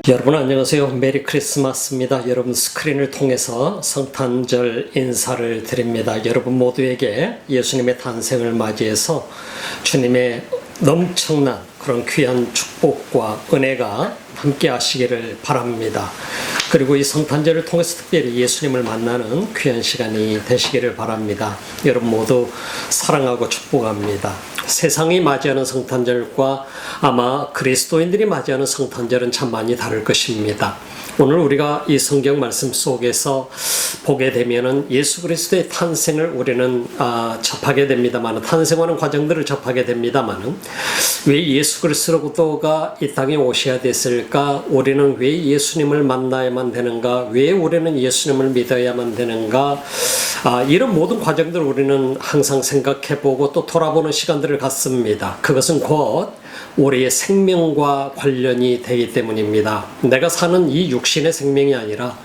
여러분 안녕하세요. 메리 크리스마스입니다. 여러분 스크린을 통해서 성탄절 인사를 드립니다. 여러분 모두에게 예수님의 탄생을 맞이해서 주님의 넘쳐난 그런 귀한 축복과 은혜가 함께 하시기를 바랍니다. 그리고 이 성탄절을 통해서 특별히 예수님을 만나는 귀한 시간이 되시기를 바랍니다. 여러분 모두 사랑하고 축복합니다. 세상이 맞이하는 성탄절과 아마 그리스도인들이 맞이하는 성탄절은 참 많이 다를 것입니다. 오늘 우리가 이 성경 말씀 속에서 보게 되면은 예수 그리스도의 탄생을 우리는 접하게 됩니다만, 탄생하는 과정들을 접하게 됩니다만은, 왜 예수 그리스도가 이 땅에 오셔야 됐을까? 우리는 왜 예수님을 만나야만 되는가? 왜 우리는 예수님을 믿어야만 되는가? 이런 모든 과정들을 우리는 항상 생각해보고 또 돌아보는 시간들을 갖습니다. 그것은 곧 우리의 생명과 관련이 되기 때문입니다. 내가 사는 이 육신의 생명이 아니라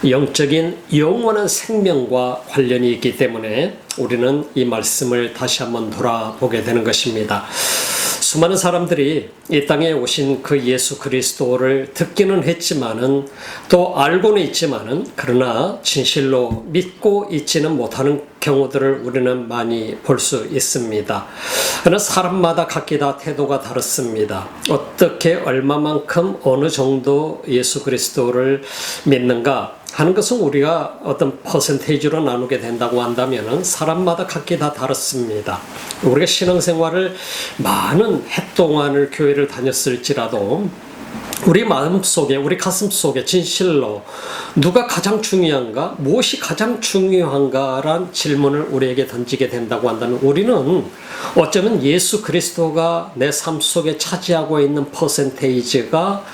영적인 영원한 생명과 관련이 있기 때문에 우리는 이 말씀을 다시 한번 돌아보게 되는 것입니다. 수많은 사람들이 이 땅에 오신 그 예수 그리스도를 듣기는 했지만은, 또 알고는 있지만은, 그러나 진실로 믿고 있지는 못하는 경우들을 우리는 많이 볼 수 있습니다. 그러나 사람마다 각기 다 태도가 다릅니다. 어떻게 얼마만큼 어느 정도 예수 그리스도를 믿는가 하는 것은 우리가 어떤 퍼센테이지로 나누게 된다고 한다면 사람마다 각기 다 다릅니다. 우리가 신앙생활을 많은 해 동안을 교회를 다녔을지라도 우리 마음속에, 우리 가슴속에 진실로 누가 가장 중요한가, 무엇이 가장 중요한가란 질문을 우리에게 던지게 된다고 한다면, 우리는 어쩌면 예수 그리스도가 내 삶 속에 차지하고 있는 퍼센테이지가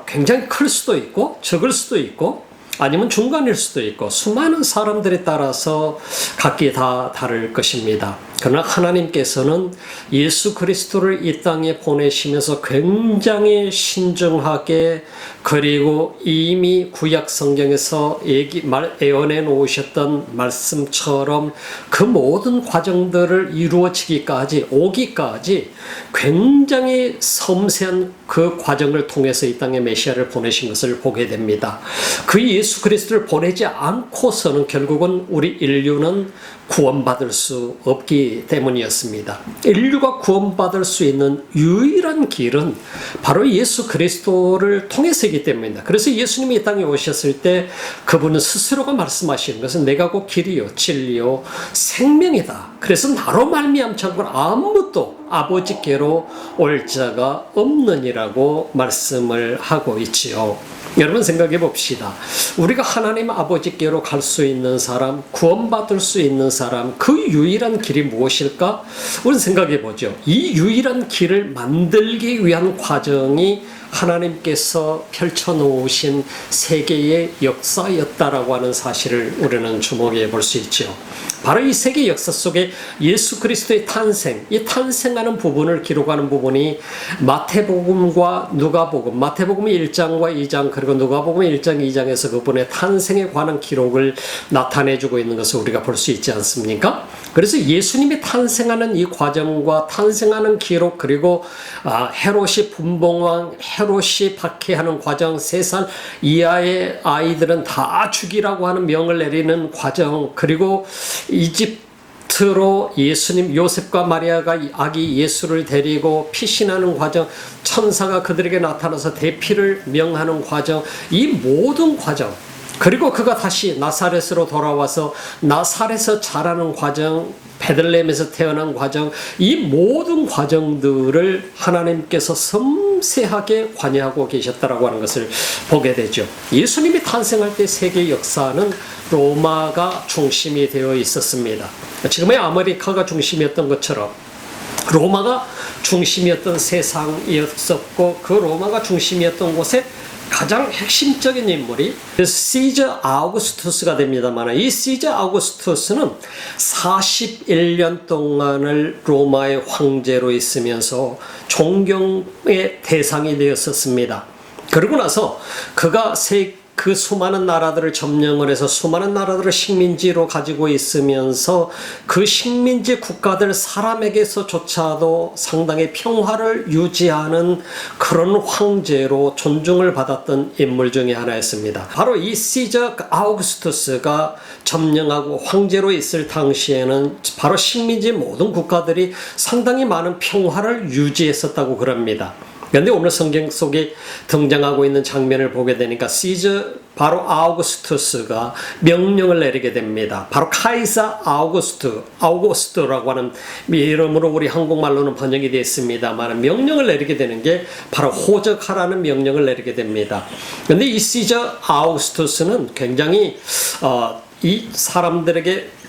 굉장히 클 수도 있고 적을 수도 있고 아니면 중간일 수도 있고, 수많은 사람들에 따라서 각기 다 다를 것입니다. 그러나 하나님께서는 예수 그리스도를 이 땅에 보내시면서 굉장히 신중하게, 그리고 이미 구약 성경에서 예언해 놓으셨던 말씀처럼 그 모든 과정들을 이루어지기까지, 오기까지 굉장히 섬세한 그 과정을 통해서 이 땅에 메시아를 보내신 것을 보게 됩니다. 그 예수 그리스도를 보내지 않고서는 결국은 우리 인류는 구원받을 수 없기 때문이었습니다. 인류가 구원받을 수 있는 유일한 길은 바로 예수 그리스도를 통해서이기 때문입니다. 그래서 예수님이 이 땅에 오셨을 때 그분은 스스로가 말씀하시는 것은 내가 곧 길이요 진리요 생명이다. 그래서 나로 말미암지 아무도 아버지께로 올 자가 없느니라고 말씀을 하고 있지요. 여러분 생각해 봅시다. 우리가 하나님 아버지께로 갈 수 있는 사람, 구원받을 수 있는 사람, 그 유일한 길이 무엇일까? 우리는 생각해 보죠. 이 유일한 길을 만들기 위한 과정이 하나님께서 펼쳐놓으신 세계의 역사였다라고 하는 사실을 우리는 주목해 볼 수 있죠. 바로 이 세계 역사 속에 예수 그리스도의 탄생, 이 탄생하는 부분을 기록하는 부분이 마태복음과 누가복음, 마태복음이 1장과 2장, 그리고 누가복음 1장, 2장에서 그분의 탄생에 관한 기록을 나타내주고 있는 것을 우리가 볼 수 있지 않습니까? 그래서 예수님이 탄생하는 이 과정과 탄생하는 기록, 그리고 헤롯이 분봉왕, 헤롯이 박해하는 과정, 3살 이하의 아이들은 다 죽이라고 하는 명을 내리는 과정, 그리고 이집트로 예수님, 요셉과 마리아가 아기 예수를 데리고 피신하는 과정, 천사가 그들에게 나타나서 대피를 명하는 과정, 이 모든 과정, 그리고 그가 다시 나사렛으로 돌아와서 나사렛에서 자라는 과정, 베들레헴에서 태어난 과정, 이 모든 과정들을 하나님께서 섬세하게 관여하고 계셨다라고 하는 것을 보게 되죠. 예수님이 탄생할 때 세계 역사는 로마가 중심이 되어 있었습니다. 지금의 아메리카가 중심이었던 것처럼 로마가 중심이었던 세상이었었고, 그 로마가 중심이었던 곳에 가장 핵심적인 인물이 시저 아우구스투스가 됩니다만, 이 시저 아우구스투스는 41년 동안을 로마의 황제로 있으면서 존경의 대상이 되었었습니다. 그러고 나서 그가 그 수많은 나라들을 점령을 해서 수많은 나라들을 식민지로 가지고 있으면서 그 식민지 국가들 사람에게서조차도 상당히 평화를 유지하는 그런 황제로 존중을 받았던 인물 중에 하나였습니다. 바로 이 시저 아우구스투스가 점령하고 황제로 있을 당시에는 바로 식민지 모든 국가들이 상당히 많은 평화를 유지했었다고 그럽니다. 그런데 오늘 성경 속에 등장하고 있는 장면을 보게 되니까 시저 바로 아우구스투스가 명령을 내리게 됩니다. 바로 카이사 아우구스트라고 하는 이름으로 우리 한국말로는 번역이 되어 있습니다만 명령을 내리게 되는 게 바로 호적하라는 명령을 내리게 됩니다. 그런데 이 시저 아우구스투스는 굉장히 이 사람들에게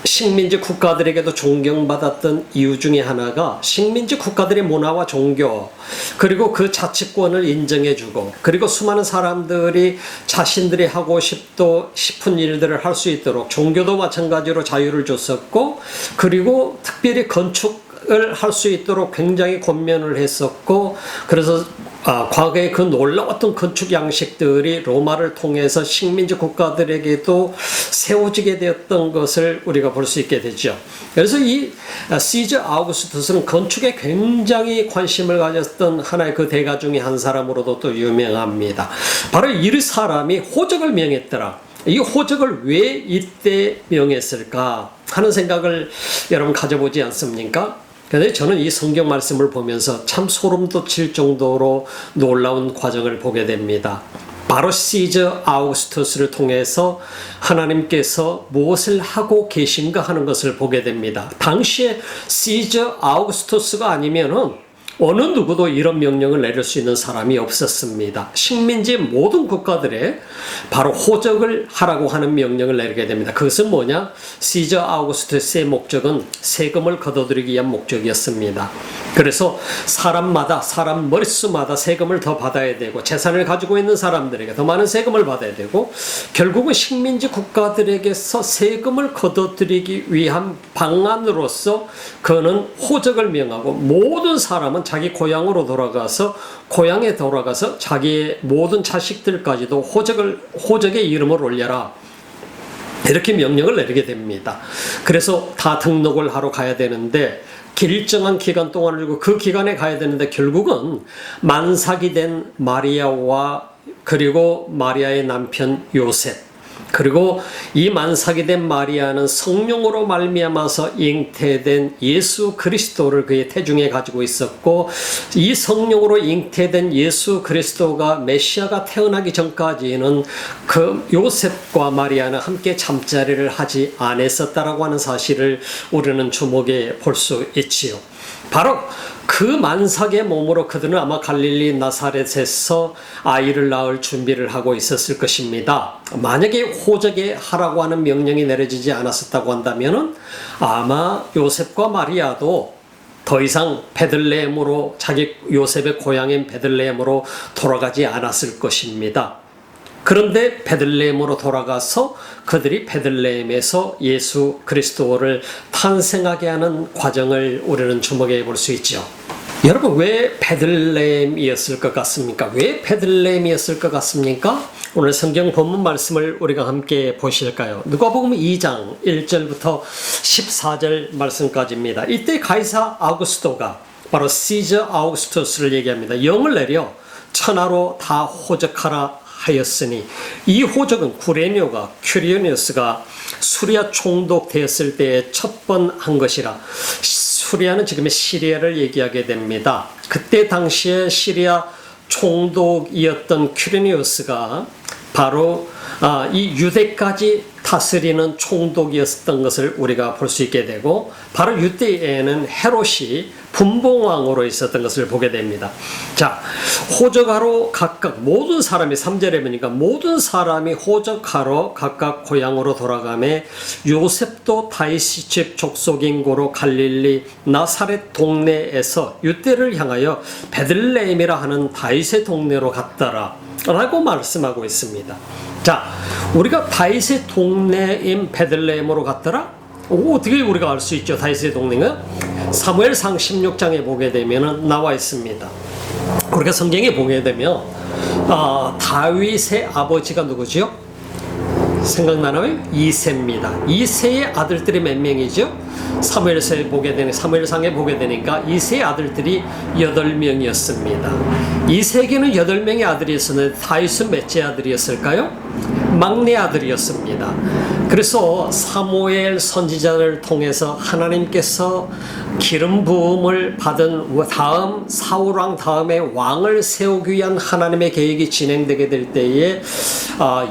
식민지 국가들에게도 존경받았던 이유 중에 하나가 식민지 국가들의 문화와 종교 그리고 그 자치권을 인정해주고 그리고 수많은 사람들이 자신들이 하고 싶은 일들을 할 수 있도록 종교도 마찬가지로 자유를 줬었고 그리고 특별히 건축을 할 수 있도록 굉장히 권면을 했었고 그래서 과거에 그 놀라웠던 건축 양식들이 로마를 통해서 식민지 국가들에게도 세워지게 되었던 것을 우리가 볼 수 있게 되죠. 그래서 이 시저 아우구스투스는 건축에 굉장히 관심을 가졌던 하나의 그 대가 중에 한 사람으로도 또 유명합니다. 바로 이 사람이 호적을 명했더라. 이 호적을 왜 이때 명했을까 하는 생각을 여러분 가져보지 않습니까? 그런데 저는 이 성경 말씀을 보면서 참 소름 돋칠 정도로 놀라운 과정을 보게 됩니다. 바로 시저 아우구스투스를 통해서 하나님께서 무엇을 하고 계신가 하는 것을 보게 됩니다. 당시에 시저 아우구스투스가 아니면은 어느 누구도 이런 명령을 내릴 수 있는 사람이 없었습니다. 식민지 모든 국가들에 바로 호적을 하라고 하는 명령을 내리게 됩니다. 그것은 뭐냐? 시저 아우구스투스의 목적은 세금을 걷어들이기 위한 목적이었습니다. 그래서 사람마다 사람 머릿수마다 세금을 더 받아야 되고 재산을 가지고 있는 사람들에게 더 많은 세금을 받아야 되고 결국은 식민지 국가들에게서 세금을 걷어들이기 위한 방안으로서 그는 호적을 명하고 모든 사람은 자기 고향으로 돌아가서 고향에 돌아가서 자기의 모든 자식들까지도 호적의 이름을 올려라. 이렇게 명령을 내리게 됩니다. 그래서 다 등록을 하러 가야 되는데 일정한 기간 동안을 두고 그 기간에 가야 되는데 결국은 만삭이 된 마리아와 그리고 마리아의 남편 요셉 그리고 이 만삭이 된 마리아는 성령으로 말미암아서 잉태된 예수 그리스도를 그의 태중에 가지고 있었고 이 성령으로 잉태된 예수 그리스도가 메시아가 태어나기 전까지는 그 요셉과 마리아는 함께 잠자리를 하지 않았었다라고 하는 사실을 우리는 주목해 볼 수 있지요. 바로 그 만삭의 몸으로 그들은 아마 갈릴리 나사렛에서 아이를 낳을 준비를 하고 있었을 것입니다. 만약에 호적에 하라고 하는 명령이 내려지지 않았었다고 한다면 아마 요셉과 마리아도 더 이상 베들레헴으로 자기 요셉의 고향인 베들레헴으로 돌아가지 않았을 것입니다. 그런데 베들레헴으로 돌아가서 그들이 베들레헴에서 예수 그리스도를 탄생하게 하는 과정을 우리는 주목해 볼 수 있죠. 여러분 왜 베들레헴이었을 것 같습니까? 왜 베들레헴이었을 것 같습니까? 오늘 성경 본문 말씀을 우리가 함께 보실까요? 누가복음 2장 1절부터 14절 말씀까지입니다. 이때 가이사 아우구스토가 바로 시저 아우구스투스를 얘기합니다. 영을 내려 천하로 다 호적하라 하였으니 이 호적은 구레뇨가 큐리오니우스가 수리아 총독되었을 때에 첫 번 한 것이라. 수리아는 지금의 시리아를 얘기하게 됩니다. 그때 당시에 시리아 총독이었던 큐리오니우스가 바로 이 유대까지 다스리는 총독이었던 것을 우리가 볼 수 있게 되고 바로 이때에는 헤롯이 분봉왕으로 있었던 것을 보게 됩니다. 자, 호적하러 각각 모든 사람이 3절에 보니까 모든 사람이 호적하러 각각 고향으로 돌아가매 요셉도 다윗의 집 족속인 고로 갈릴리 나사렛 동네에서 유대를 향하여 베들레헴이라 하는 다윗의 동네로 갔더라 라고 말씀하고 있습니다. 자, 우리가 다윗의 동네인 베들레헴으로 갔더라? 어떻게 우리가 알 수 있죠? 다윗의 동네가? 사무엘상 16장에 보게 되면 나와 있습니다. 우리가 성경에 보게 되면 다윗의 아버지가 누구지요? 생각나나요? 이새입니다. 이새의 아들들이 몇 명이죠? 사무엘상에 보게 되니까 이새의 아들들이 8명이었습니다. 이새에게는 8명의 아들이 있었는데 다윗은 몇째 아들이었을까요? 막내 아들이었습니다. 그래서 사무엘 선지자를 통해서 하나님께서 기름 부음을 받은 다음 사울왕 다음에 왕을 세우기 위한 하나님의 계획이 진행되게 될 때에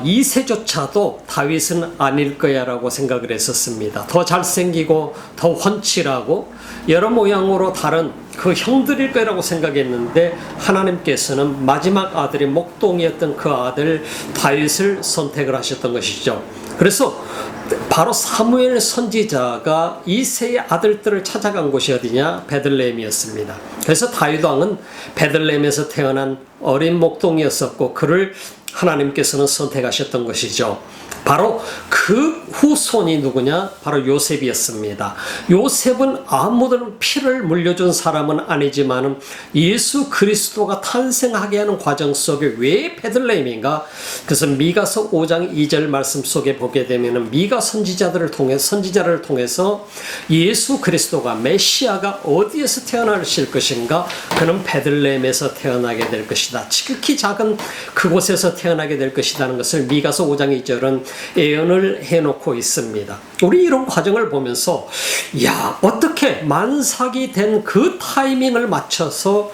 이새조차도 다윗은 아닐 거야라고 생각을 했었습니다. 더 잘생기고 더 훤칠하고 여러 모양으로 다른 그 형들일 거라고 생각했는데 하나님께서는 마지막 아들이 목동이었던 그 아들 다윗을 선택을 하셨던 것이죠. 그래서 바로 사무엘 선지자가 이새의 아들들을 찾아간 곳이 어디냐? 베들레헴이었습니다. 그래서 다윗 왕은 베들레헴에서 태어난 어린 목동이었었고 그를 하나님께서는 선택하셨던 것이죠. 바로 그 후손이 누구냐? 바로 요셉이었습니다. 요셉은 아무도 피를 물려준 사람은 아니지만 예수 그리스도가 탄생하게 하는 과정 속에 왜 베들레헴인가? 그래서 미가서 5장 2절 말씀 속에 보게 되면 미가 선지자를 통해서 예수 그리스도가 메시아가 어디에서 태어나실 것인가? 그는 베들레헴에서 태어나게 될 것이다. 지극히 작은 그곳에서 태어나게 될 것이라는 것을 미가서 5장 2절은 예언을 해놓고 있습니다. 우리 이런 과정을 보면서 어떻게 만삭이 된 그 타이밍을 맞춰서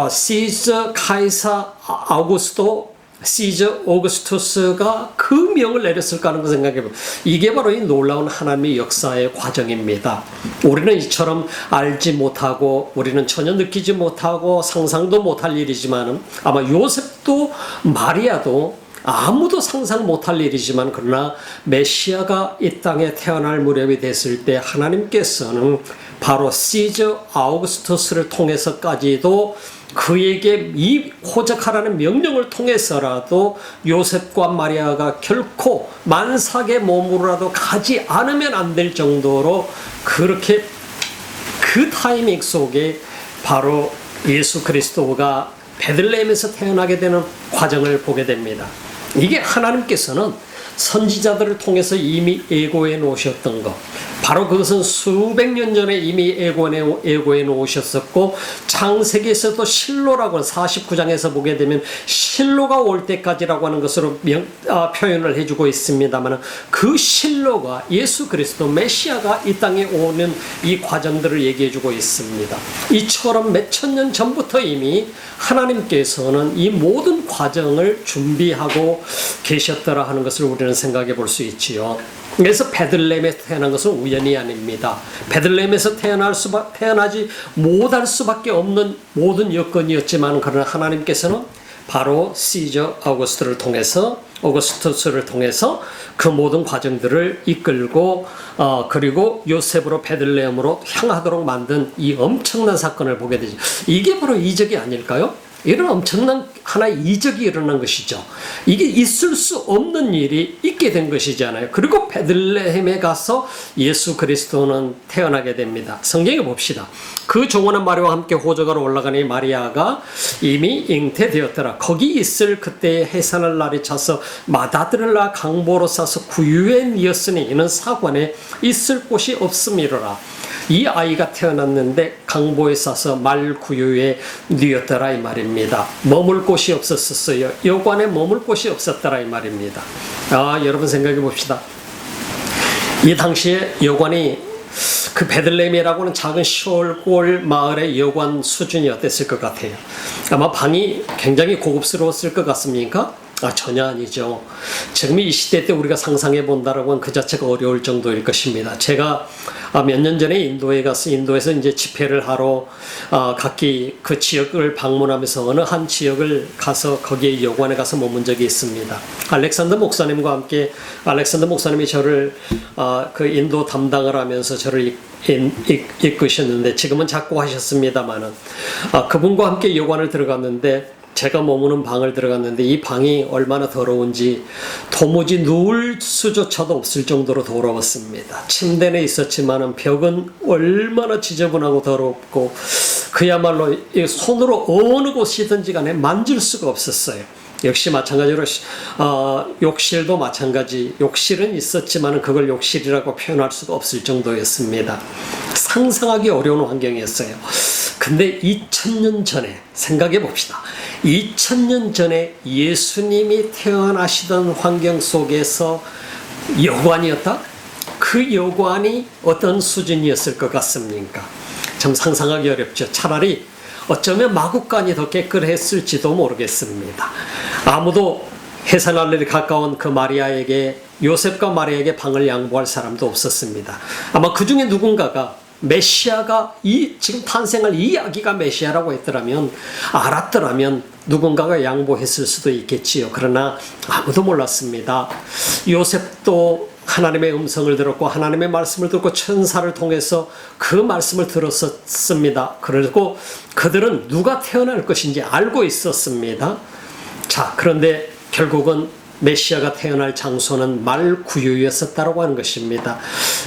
시저 카이사 아우구스토 시저 오거스투스가 그 명을 내렸을까 하는 걸 생각해보면 이게 바로 이 놀라운 하나님의 역사의 과정입니다. 우리는 이처럼 알지 못하고 우리는 전혀 느끼지 못하고 상상도 못할 일이지만 아마 요셉도 마리아도 아무도 상상 못할 일이지만 그러나 메시아가 이 땅에 태어날 무렵이 됐을 때 하나님께서는 바로 시저 아우구스투스를 통해서까지도 그에게 이 호적하라는 명령을 통해서라도 요셉과 마리아가 결코 만삭의 몸으로라도 가지 않으면 안 될 정도로 그렇게 그 타이밍 속에 바로 예수 그리스도가 베들레헴에서 태어나게 되는 과정을 보게 됩니다. 이게 하나님께서는 선지자들을 통해서 이미 예고해 놓으셨던 것, 바로 그것은 수백 년 전에 이미 예고해 놓으셨었고 창세기에서도 실로라고 49장에서 보게 되면 실로가 올 때까지라고 하는 것으로 표현을 해주고 있습니다만 그 실로가 예수 그리스도 메시아가 이 땅에 오는 이 과정들을 얘기해주고 있습니다. 이처럼 몇천 년 전부터 이미 하나님께서는 이 모든 과정을 준비하고 계셨더라 하는 것을 우리는 생각해 볼 수 있지요. 그래서 베들레헴에 태어난 것은 우연이 아닙니다. 베들레헴에서 태어나지 못할 수밖에 없는 모든 여건이었지만 그러나 하나님께서는 바로 시저 오거스투스를 통해서 그 모든 과정들을 이끌고 그리고 요셉으로 베들레헴으로 향하도록 만든 이 엄청난 사건을 보게 되죠. 이게 바로 이적이 아닐까요? 이런 엄청난 하나의 이적이 일어난 것이죠. 이게 있을 수 없는 일이 있게 된 것이잖아요. 그리고 베들레헴에 가서 예수 그리스도는 태어나게 됩니다. 성경에 봅시다. 그 종원한 마리아와 함께 호적하러 올라가는 이 마리아가 이미 잉태되었더라. 거기 있을 그때의 해산할 날이 차서 마다들라 강보로 싸서 구유에 뉘었으니 이는 사관에 있을 곳이 없음이로라. 이 아이가 태어났는데 강보에 싸서 말구유에 뉘었더라 이 말입니다. 머물 곳이 없었어요. 여관에 머물 곳이 없었더라 이 말입니다. 여러분 생각해 봅시다. 이 당시에 여관이 그 베들레헴이라고 하는 작은 시골 마을의 여관 수준이 어땠을 것 같아요? 아마 방이 굉장히 고급스러웠을 것 같습니까? 전혀 아니죠. 지금 이 시대 때 우리가 상상해 본다라고 하면 그 자체가 어려울 정도일 것입니다. 제가 몇 년 전에 인도에 가서 인도에서 이제 집회를 하러 각기 그 지역을 방문하면서 어느 한 지역을 가서 거기에 여관에 가서 머문 적이 있습니다. 알렉산더 목사님과 함께 알렉산더 목사님이 저를 그 인도 담당을 하면서 저를 이끄셨는데 지금은 작고하셨습니다만은 그분과 함께 여관을 들어갔는데 제가 머무는 방을 들어갔는데 이 방이 얼마나 더러운지 도무지 누울 수조차도 없을 정도로 더러웠습니다. 침대는 있었지만 벽은 얼마나 지저분하고 더럽고 그야말로 이 손으로 어느 곳이든지 간에 만질 수가 없었어요. 역시 마찬가지로 욕실도 마찬가지. 욕실은 있었지만 그걸 욕실이라고 표현할 수가 없을 정도였습니다. 상상하기 어려운 환경이었어요. 근데 2000년 전에 생각해 봅시다. 2000년 전에 예수님이 태어나시던 환경 속에서 여관이었다? 그 여관이 어떤 수준이었을 것 같습니까? 참 상상하기 어렵죠. 차라리 어쩌면 마구간이 더 깨끗했을지도 모르겠습니다. 아무도 해산할일이 가까운 그 마리아에게, 요셉과 마리아에게 방을 양보할 사람도 없었습니다. 아마 그 중에 누군가가 메시아가 지금 탄생할 이 아기가 메시아라고 알았더라면 누군가가 양보했을 수도 있겠지요. 그러나 아무도 몰랐습니다. 요셉도 하나님의 음성을 들었고 하나님의 말씀을 듣고 천사를 통해서 그 말씀을 들었습니다. 그리고 그들은 누가 태어날 것인지 알고 있었습니다. 자, 그런데 결국은 메시아가 태어날 장소는 말구유였었다고 하는 것입니다.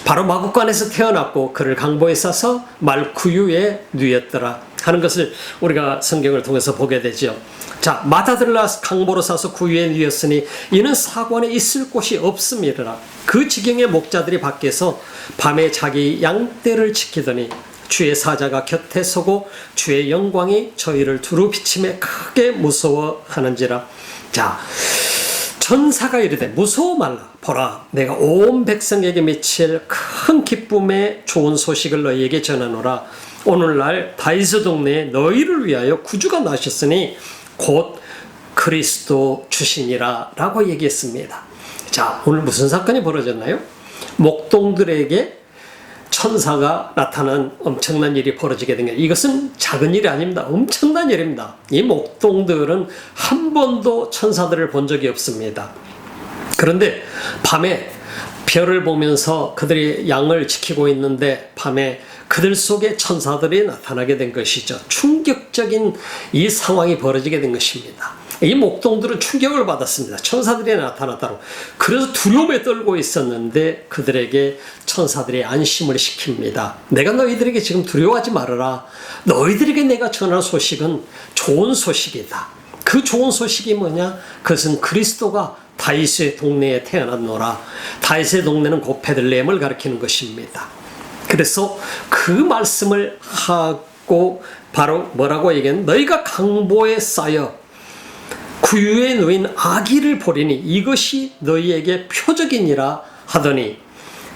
바로 마구간에서 태어났고 그를 강보에 싸서 말구유에 누였더라 하는 것을 우리가 성경을 통해서 보게 되죠. 자, 마다들라 강보로 싸서 구유에 누였으니 이는 사관에 있을 곳이 없음이라. 그 지경의 목자들이 밖에서 밤에 자기 양떼를 지키더니 주의 사자가 곁에 서고 주의 영광이 저희를 두루 비침에 크게 무서워하는지라. 자, 천사가 이르되 무서워 말라. 보라, 내가 온 백성에게 미칠 큰 기쁨의 좋은 소식을 너희에게 전하노라. 오늘날 다윗의 동네에 너희를 위하여 구주가 나셨으니 곧 그리스도 주시니라 라고 얘기했습니다. 자, 오늘 무슨 사건이 벌어졌나요? 목동들에게 천사가 나타난 엄청난 일이 벌어지게 된 거예요. 이것은 작은 일이 아닙니다. 엄청난 일입니다. 이 목동들은 한 번도 천사들을 본 적이 없습니다. 그런데 밤에 별을 보면서 그들이 양을 지키고 있는데 밤에 그들 속에 천사들이 나타나게 된 것이죠. 충격적인 이 상황이 벌어지게 된 것입니다. 이 목동들은 충격을 받았습니다. 천사들이 나타났다고. 그래서 두려움에 떨고 있었는데 그들에게 천사들이 안심을 시킵니다. 내가 너희들에게 지금 두려워하지 말아라. 너희들에게 내가 전할 소식은 좋은 소식이다. 그 좋은 소식이 뭐냐? 그것은 그리스도가 다윗의 동네에 태어났노라. 다윗의 동네는 곧 베들레헴을 가리키는 것입니다. 그래서 그 말씀을 하고 바로 뭐라고 얘기했는? 너희가 강보에 쌓여 구유에 누인 아기를 보리니 이것이 너희에게 표적이니라 하더니,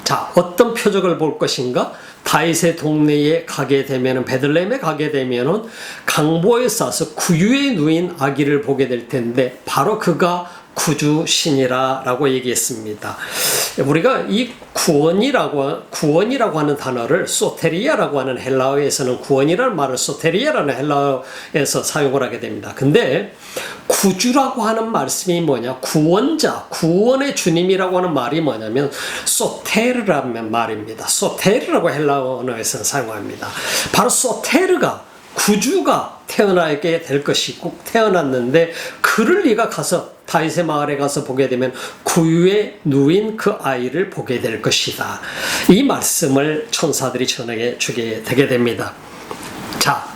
자, 어떤 표적을 볼 것인가? 다윗의 동네에 가게 되면은, 베들레헴에 가게 되면은 강보에 싸서 구유에 누인 아기를 보게 될 텐데 바로 그가 구주신이라 라고 얘기했습니다. 우리가 이 구원이라고 하는 단어를 소테리아라고 하는 헬라어에서는 구원이라는 말을 소테리아라는 헬라어에서 사용을 하게 됩니다. 근데 구주라고 하는 말씀이 뭐냐? 구원자, 구원의 주님이라고 하는 말이 뭐냐면 소테르라는 말입니다. 소테르라고 헬라어 언어에서는 사용합니다. 바로 소테르가, 구주가 태어나게 될 것이 꼭 태어났는데 그를 네가 가서 다윗의 마을에 가서 보게 되면 구유에 누인 그 아이를 보게 될 것이다. 이 말씀을 천사들이 전해 주게 되게 됩니다. 자,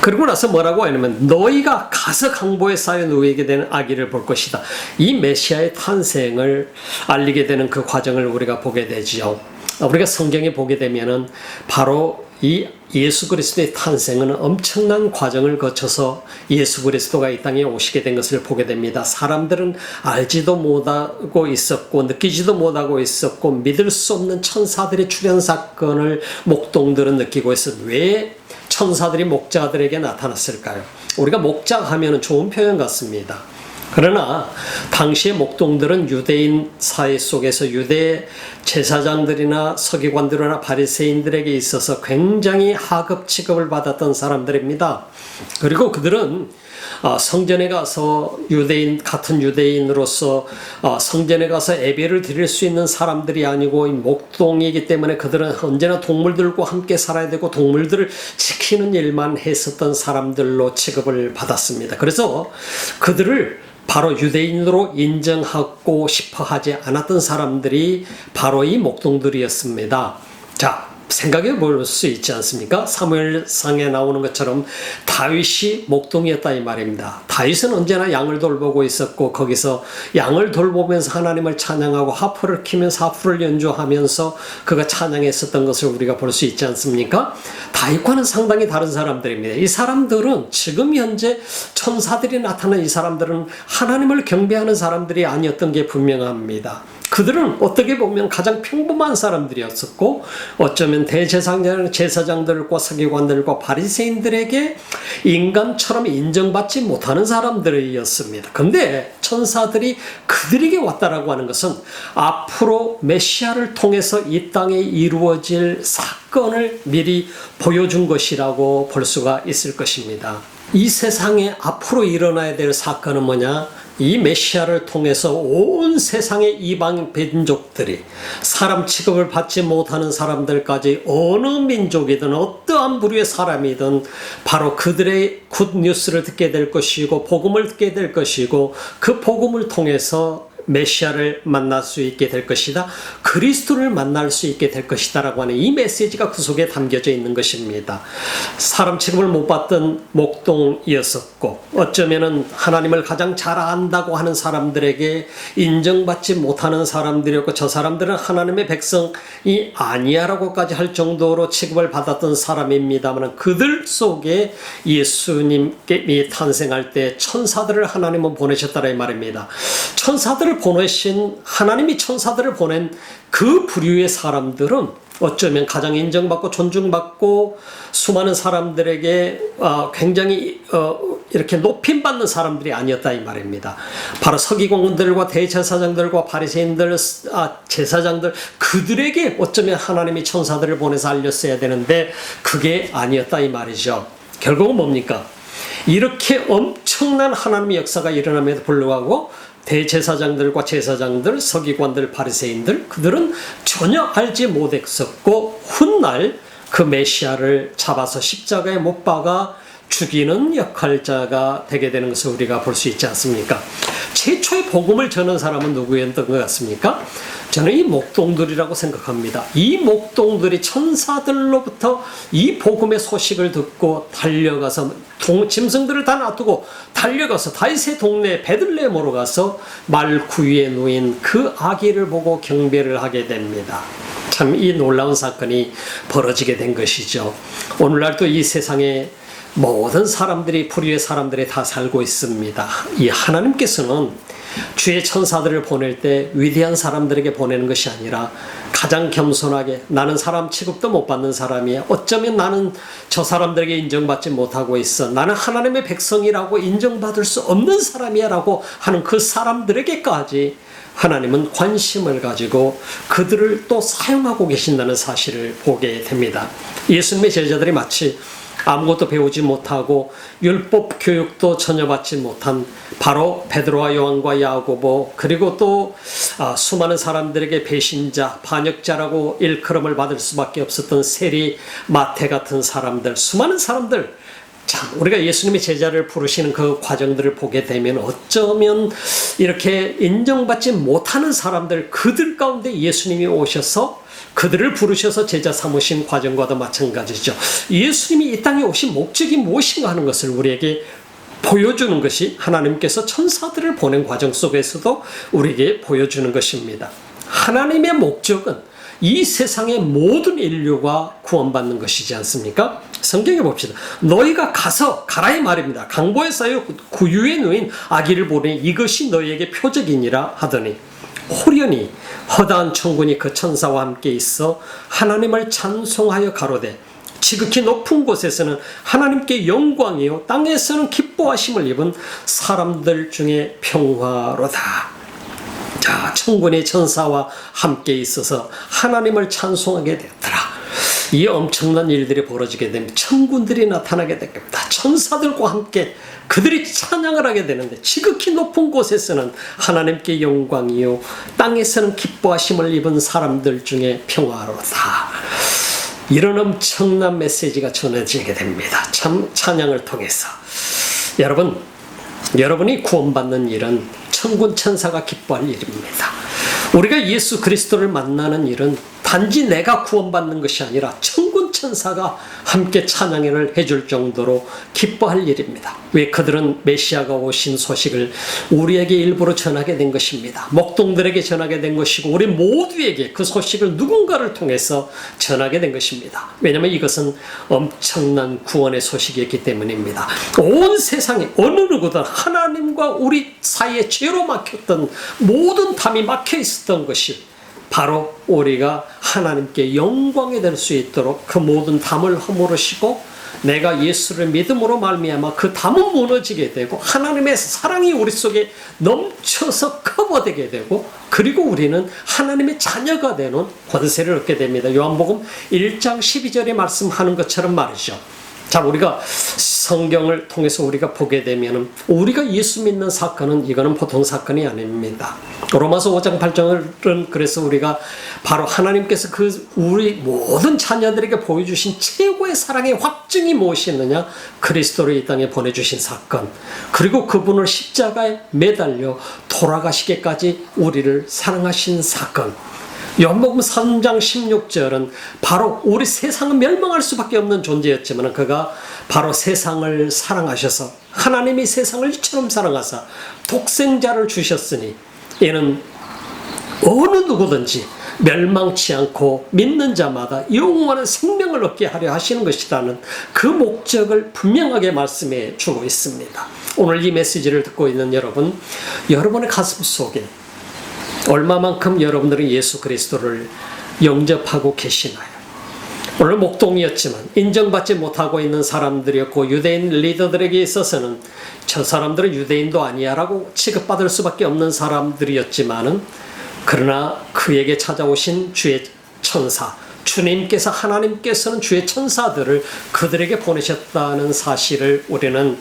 그리고 나서 뭐라고 하냐면 너희가 가서 강보에 쌓여 누이게 되는 아기를 볼 것이다. 이 메시아의 탄생을 알리게 되는 그 과정을 우리가 보게 되지요. 우리가 성경에 보게 되면은 바로 이 예수 그리스도의 탄생은 엄청난 과정을 거쳐서 예수 그리스도가 이 땅에 오시게 된 것을 보게 됩니다. 사람들은 알지도 못하고 있었고 느끼지도 못하고 있었고 믿을 수 없는 천사들의 출현 사건을 목동들은 느끼고 있었어요. 왜 천사들이 목자들에게 나타났을까요? 우리가 목자 하면 좋은 표현 같습니다. 그러나 당시의 목동들은 유대인 사회 속에서 유대 제사장들이나 서기관들이나 바리새인들에게 있어서 굉장히 하급 취급을 받았던 사람들입니다. 그리고 그들은 성전에 가서 같은 유대인으로서 성전에 가서 예배를 드릴 수 있는 사람들이 아니고 목동이기 때문에 그들은 언제나 동물들과 함께 살아야 되고 동물들을 지키는 일만 했었던 사람들로 취급을 받았습니다. 그래서 그들을 바로 유대인으로 인정하고 싶어 하지 않았던 사람들이 바로 이 목동들이었습니다. 자, 생각해 볼 수 있지 않습니까? 사무엘상에 나오는 것처럼 다윗이 목동이었다 이 말입니다. 다윗은 언제나 양을 돌보고 있었고 거기서 양을 돌보면서 하나님을 찬양하고 하프를 키면서 하프를 연주하면서 그가 찬양했었던 것을 우리가 볼 수 있지 않습니까? 다윗과는 상당히 다른 사람들입니다. 이 사람들은 지금 현재 천사들이 나타난 이 사람들은 하나님을 경배하는 사람들이 아니었던 게 분명합니다. 그들은 어떻게 보면 가장 평범한 사람들이었었고 어쩌면 제사장들과 서기관들과 바리새인들에게 인간처럼 인정받지 못하는 사람들이었습니다. 근데 천사들이 그들에게 왔다라고 하는 것은 앞으로 메시아를 통해서 이 땅에 이루어질 사건을 미리 보여준 것이라고 볼 수가 있을 것입니다. 이 세상에 앞으로 일어나야 될 사건은 뭐냐? 이 메시아를 통해서 온 세상의 이방 민족들이 사람 취급을 받지 못하는 사람들까지 어느 민족이든 어떠한 부류의 사람이든 바로 그들의 굿뉴스를 듣게 될 것이고 복음을 듣게 될 것이고 그 복음을 통해서 메시아를 만날 수 있게 될 것이다. 그리스도를 만날 수 있게 될 것이다 라고 하는 이 메시지가 그 속에 담겨져 있는 것입니다. 사람 취급을 못 받던 목동이었었고 어쩌면은 하나님을 가장 잘 안다고 하는 사람들에게 인정받지 못하는 사람들이었고 저 사람들은 하나님의 백성이 아니야라고까지 할 정도로 취급을 받았던 사람입니다만 그들 속에 예수님이 탄생할 때 천사들을 하나님은 보내셨다라 이 말입니다. 천사들을 보내신 하나님이 천사들을 보낸 그 부류의 사람들은 어쩌면 가장 인정받고 존중받고 수많은 사람들에게 굉장히 이렇게 높임받는 사람들이 아니었다 이 말입니다. 바로 서기관들과 대제사장들과 바리새인들, 제사장들 그들에게 어쩌면 하나님이 천사들을 보내서 알렸어야 되는데 그게 아니었다 이 말이죠. 결국은 뭡니까? 이렇게 엄청난 하나님의 역사가 일어남에도 불구하고 대제사장들과 제사장들, 서기관들, 바리새인들 그들은 전혀 알지 못했었고 훗날 그 메시아를 잡아서 십자가에 못 박아 죽이는 역할자가 되게 되는 것을 우리가 볼 수 있지 않습니까? 최초의 복음을 전한 사람은 누구였던 것 같습니까? 저는 이 목동들이라고 생각합니다. 이 목동들이 천사들로부터 이 복음의 소식을 듣고 달려가서 짐승들을 다 놔두고 달려가서 다윗의 동네 베들레헴으로 가서 말구유에 누인 그 아기를 보고 경배를 하게 됩니다. 참 이 놀라운 사건이 벌어지게 된 것이죠. 오늘날도 이 세상에 모든 사람들이 불의의 사람들이 다 살고 있습니다. 이 하나님께서는 주의 천사들을 보낼 때 위대한 사람들에게 보내는 것이 아니라 가장 겸손하게 나는 사람 취급도 못 받는 사람이야. 어쩌면 나는 저 사람들에게 인정받지 못하고 있어. 나는 하나님의 백성이라고 인정받을 수 없는 사람이야 라고 하는 그 사람들에게까지 하나님은 관심을 가지고 그들을 또 사용하고 계신다는 사실을 보게 됩니다. 예수님의 제자들이 마치 아무것도 배우지 못하고 율법 교육도 전혀 받지 못한 바로 베드로와 요한과 야고보 그리고 또 수많은 사람들에게 배신자, 반역자라고 일컬음을 받을 수밖에 없었던 세리, 마태 같은 사람들 수많은 사람들 참 우리가 예수님의 제자를 부르시는 그 과정들을 보게 되면 어쩌면 이렇게 인정받지 못하는 사람들 그들 가운데 예수님이 오셔서 그들을 부르셔서 제자 삼으신 과정과도 마찬가지죠. 예수님이 이 땅에 오신 목적이 무엇인가 하는 것을 우리에게 보여주는 것이 하나님께서 천사들을 보낸 과정 속에서도 우리에게 보여주는 것입니다. 하나님의 목적은 이 세상의 모든 인류가 구원받는 것이지 않습니까? 성경에 봅시다. 너희가 가라 이 말입니다. 강보에 쌓여 구유에 누인 아기를 보니 이것이 너희에게 표적이니라 하더니 호련히 허다한 천군이 그 천사와 함께 있어 하나님을 찬송하여 가로되 지극히 높은 곳에서는 하나님께 영광이요 땅에서는 기뻐하심을 입은 사람들 중에 평화로다. 자, 천군의 천사와 함께 있어서 하나님을 찬송하게 됐더라. 이 엄청난 일들이 벌어지게 되면 천군들이 나타나게 됩니다. 천사들과 함께 그들이 찬양을 하게 되는데 지극히 높은 곳에서는 하나님께 영광이요 땅에서는 기뻐하심을 입은 사람들 중에 평화로다. 이런 엄청난 메시지가 전해지게 됩니다. 참 찬양을 통해서. 여러분이 구원받는 일은 천군 천사가 기뻐할 일입니다. 우리가 예수 그리스도를 만나는 일은 단지 내가 구원받는 것이 아니라 천군 천사가 함께 찬양을 해줄 정도로 기뻐할 일입니다. 왜? 그들은 메시아가 오신 소식을 우리에게 일부러 전하게 된 것입니다. 목동들에게 전하게 된 것이고 우리 모두에게 그 소식을 누군가를 통해서 전하게 된 것입니다. 왜냐하면 이것은 엄청난 구원의 소식이었기 때문입니다. 온 세상에 어느 누구든 하나님과 우리 사이에 죄로 막혔던 모든 담이 막혀 있었던 것이 바로 우리가 하나님께 영광이 될 수 있도록 그 모든 담을 허물으시고 내가 예수를 믿음으로 말미암아 그 담은 무너지게 되고 하나님의 사랑이 우리 속에 넘쳐서 커버되게 되고 그리고 우리는 하나님의 자녀가 되는 권세를 얻게 됩니다. 요한복음 1장 12절에 말씀하는 것처럼 말이죠. 자, 우리가 성경을 통해서 우리가 보게 되면 우리가 예수 믿는 사건은 이거는 보통 사건이 아닙니다. 로마서 5장 8절은 그래서 우리가 바로 하나님께서 그 우리 모든 자녀들에게 보여주신 최고의 사랑의 확증이 무엇이었느냐? 그리스도를 이 땅에 보내주신 사건, 그리고 그분을 십자가에 매달려 돌아가시기까지 우리를 사랑하신 사건. 요한복음 3장 16절은 바로 우리 세상은 멸망할 수밖에 없는 존재였지만 그가 바로 세상을 사랑하셔서 하나님이 세상을 이처럼 사랑하사 독생자를 주셨으니 이는 어느 누구든지 멸망치 않고 믿는 자마다 영원한 생명을 얻게 하려 하시는 것이라는 그 목적을 분명하게 말씀해 주고 있습니다. 오늘 이 메시지를 듣고 있는 여러분, 여러분의 가슴 속에 얼마만큼 여러분들은 예수 그리스도를 영접하고 계시나요? 오늘 목동이었지만 인정받지 못하고 있는 사람들이었고 유대인 리더들에게 있어서는 저 사람들은 유대인도 아니야 라고 취급받을 수밖에 없는 사람들이었지만은 그러나 그에게 찾아오신 주의 천사, 주님께서 하나님께서는 주의 천사들을 그들에게 보내셨다는 사실을 우리는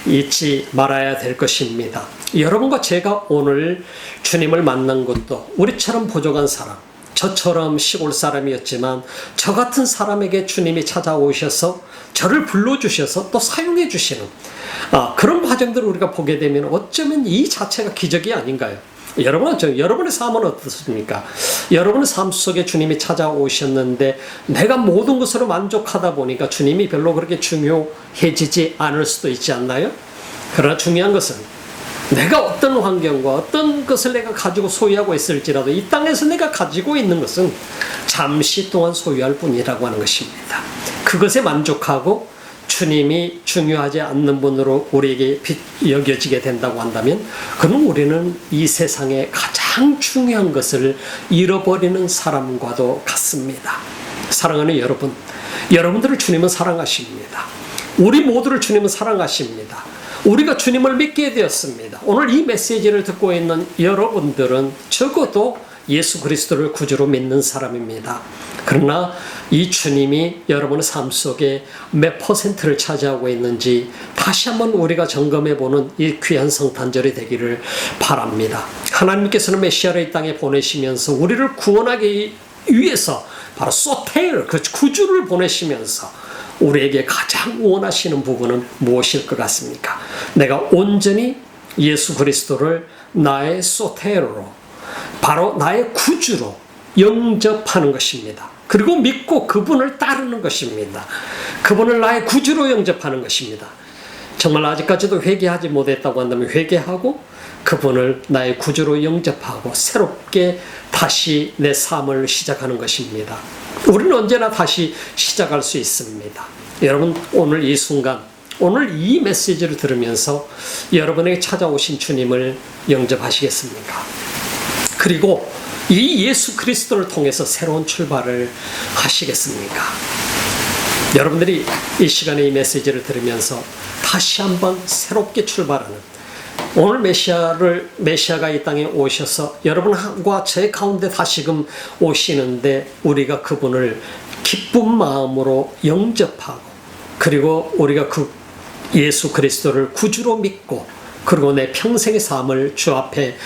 잊지 말아야 될 것입니다. 여러분과 제가 오늘 주님을 만난 것도 우리처럼 부족한 사람, 저처럼 시골 사람이었지만 저 같은 사람에게 주님이 찾아오셔서 저를 불러주셔서 또 사용해 주시는 그런 과정들을 우리가 보게 되면 어쩌면 이 자체가 기적이 아닌가요? 여러분의 삶은 어떻습니까? 여러분의 삶 속에 주님이 찾아오셨는데 내가 모든 것으로 만족하다 보니까 주님이 별로 그렇게 중요해지지 않을 수도 있지 않나요? 그러나 중요한 것은 내가 어떤 환경과 어떤 것을 내가 가지고 소유하고 있을지라도 이 땅에서 내가 가지고 있는 것은 잠시 동안 소유할 뿐이라고 하는 것입니다. 그것에 만족하고 주님이 중요하지 않는 분으로 우리에게 여겨지게 된다고 한다면 그럼 우리는 이 세상에 가장 중요한 것을 잃어버리는 사람과도 같습니다. 사랑하는 여러분, 여러분들을 주님은 사랑하십니다. 우리 모두를 주님은 사랑하십니다. 우리가 주님을 믿게 되었습니다. 오늘 이 메시지를 듣고 있는 여러분들은 적어도 예수 그리스도를 구주로 믿는 사람입니다. 그러나 이 주님이 여러분의 삶 속에 몇 퍼센트를 차지하고 있는지 다시 한번 우리가 점검해보는 이 귀한 성탄절이 되기를 바랍니다. 하나님께서는 메시아를 이 땅에 보내시면서 우리를 구원하기 위해서 바로 소테르, 그 구주를 보내시면서 우리에게 가장 원하시는 부분은 무엇일 것 같습니까? 내가 온전히 예수 그리스도를 나의 소테르로, 바로 나의 구주로 영접하는 것입니다. 그리고 믿고 그분을 따르는 것입니다. 그분을 나의 구주로 영접하는 것입니다. 정말 아직까지도 회개하지 못했다고 한다면 회개하고 그분을 나의 구주로 영접하고 새롭게 다시 내 삶을 시작하는 것입니다. 우리는 언제나 다시 시작할 수 있습니다. 여러분, 오늘 이 순간, 오늘 이 메시지를 들으면서 여러분에게 찾아오신 주님을 영접하시겠습니까? 그리고 이 예수 그리스도를 통해서 새로운 출발을 하시겠습니까? 여러분들이 이 시간에 이 메시지를 들으면서 다시 한번 새롭게 출발하는, 오늘 메시아가 이 땅에 오셔서 여러분과 제 가운데 다시금 오시는데 우리가 그분을 기쁜 마음으로 영접하고 그리고 우리가 그 예수 그리스도를 구주로 믿고 그리고 내 평생의 삶을 주 앞에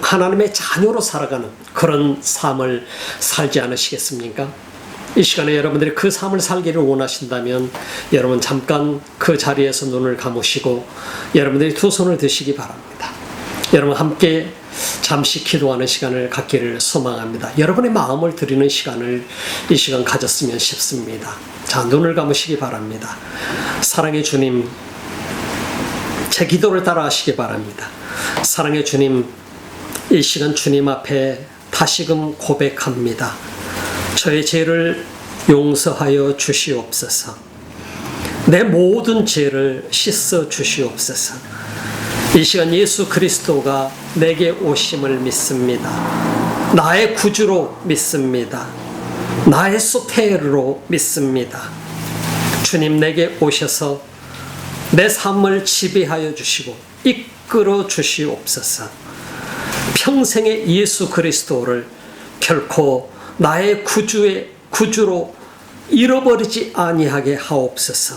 하나님의 자녀로 살아가는 그런 삶을 살지 않으시겠습니까? 이 시간에 여러분들이 그 삶을 살기를 원하신다면 여러분 잠깐 그 자리에서 눈을 감으시고 여러분들이 두 손을 드시기 바랍니다. 여러분 함께 잠시 기도하는 시간을 갖기를 소망합니다. 여러분의 마음을 드리는 시간을 이 시간 가졌으면 싶습니다. 자, 눈을 감으시기 바랍니다. 사랑의 주님, 제 기도를 따라 하시기 바랍니다. 사랑의 주님, 이 시간 주님 앞에 다시금 고백합니다. 저의 죄를 용서하여 주시옵소서. 내 모든 죄를 씻어 주시옵소서. 이 시간 예수 그리스도가 내게 오심을 믿습니다. 나의 구주로 믿습니다. 나의 소테르로 믿습니다. 주님 내게 오셔서 내 삶을 지배하여 주시고 이끌어 주시옵소서. 평생의 예수 그리스도를 결코 나의 구주로 잃어버리지 아니하게 하옵소서.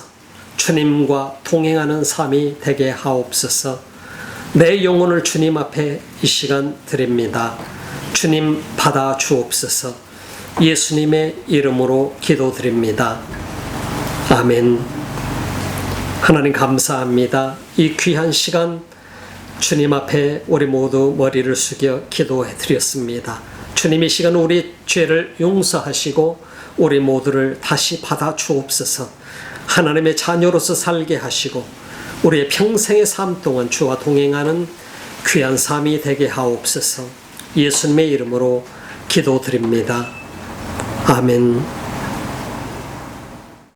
주님과 동행하는 삶이 되게 하옵소서. 내 영혼을 주님 앞에 이 시간 드립니다. 주님 받아 주옵소서. 예수님의 이름으로 기도드립니다. 아멘. 하나님 감사합니다. 이 귀한 시간 주님 앞에 우리 모두 머리를 숙여 기도해 드렸습니다. 주님 이 시간 우리 죄를 용서하시고 우리 모두를 다시 받아 주옵소서. 하나님의 자녀로서 살게 하시고 우리의 평생의 삶 동안 주와 동행하는 귀한 삶이 되게 하옵소서. 예수님의 이름으로 기도드립니다. 아멘.